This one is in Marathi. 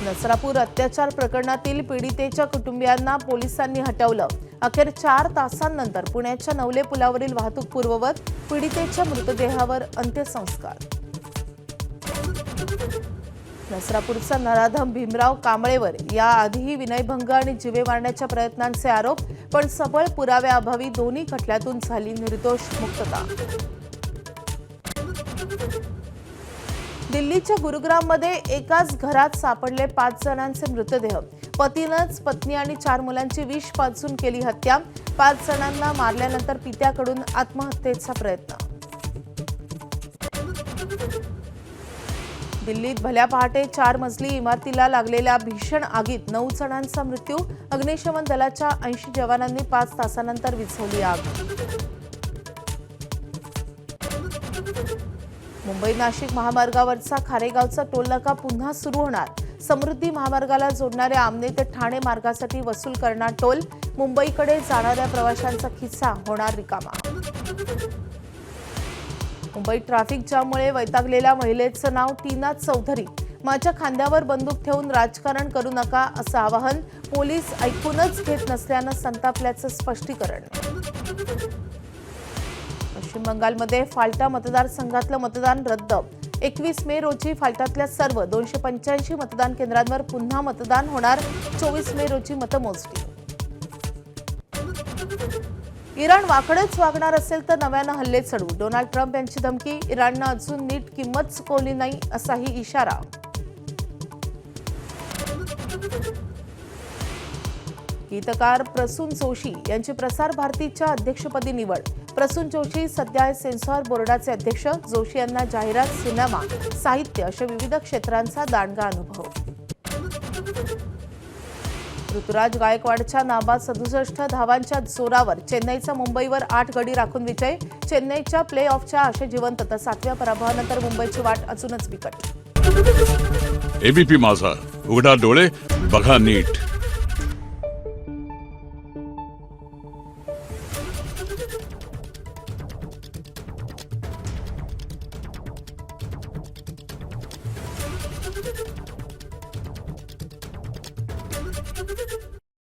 नसरापूर अत्याचार प्रकरणातील पीडितेच्या कुटुंबियांना पोलिसांनी हटवलं। अखेर 4 तासांनंतर पुण्याच्या नवले पुलावरील वाहतूक पूर्ववत पीडितेच्या मृतदेहावर अंत्यसंस्कार। नसरापूरचा नराधम भीमराव कांबळेवर याआधीही विनयभंग आणि जीवे मारण्याच्या प्रयत्नांचे आरोप, पण सबळ पुराव्याअभावी दोन्ही खटल्यातून झाली निर्दोष मुक्तता। दिल्लीच्या गुरुग्राममध्ये एकाच घरात सापडले 5 जणांचे मृतदेह। पतीनंच पत्नी आणि 4 मुलांची विष पाजून केली हत्या। 5 जणांना मारल्यानंतर पित्याकडून आत्महत्येचा प्रयत्न। दिल्लीत भल्या पहाटे 4 मजली इमारतीला लागलेल्या भीषण आगीत 9 जणांचा मृत्यू। अग्निशमन दलाच्या 80 जवानांनी 5 तासांनंतर विझवली आग। मुंबई नाशिक महामार्गावरचा खारेगावचा टोलनाका पुन्हा सुरू होणार। समृद्धी महामार्गाला जोडणाऱ्या आमने ते ठाणे मार्गासाठी वसूल करणार टोल। मुंबईकडे जाणाऱ्या प्रवाशांचा खिस्सा होणार रिकामा। मुंबई ट्रॅफिक जाममुळे वैतागलेल्या महिलेचं नाव टीना चौधरी। माझ्या खांद्यावर बंदूक ठेवून राजकारण करू नका असं आवाहन। पोलीस ऐकूनच घेत नसल्यानं संतापल्याचं स्पष्टीकरण। पश्चिम बंगालमध्ये फाल्टा मतदारसंघातलं मतदान रद्द। 21 मे रोजी फाल्टातल्या सर्व 285 मतदान केंद्रांवर पुन्हा मतदान होणार। 24 मे रोजी मतमोजणी। इराण वाकडच वागणार असेल तर नव्यानं हल्ले चढवू। डोनाल्ड ट्रम्प यांची धमकी। इराणनं अजून नीट किंमत चुकवली नाही असाही इशारा। गीतकार प्रसून जोशी यांची प्रसार भारतीच्या अध्यक्षपदी निवड। प्रसून जोशी सध्या सेन्सॉर बोर्डाचे अध्यक्ष। जोशी यांना जाहिरात, सिनेमा, साहित्य अशा विविध क्षेत्रांचा दांडगा अनुभव। ऋतुराज गायकवाडच्या नाबाद 67 धावांच्या जोरावर चेन्नईचा मुंबईवर 8 गडी राखून विजय। चेन्नईच्या प्ले ऑफच्या आशा जिवंत, तर 7व्या पराभवानंतर मुंबईची वाट अजूनच बिकट। एबीपी माझा, उघडा डोळे बघा नीट।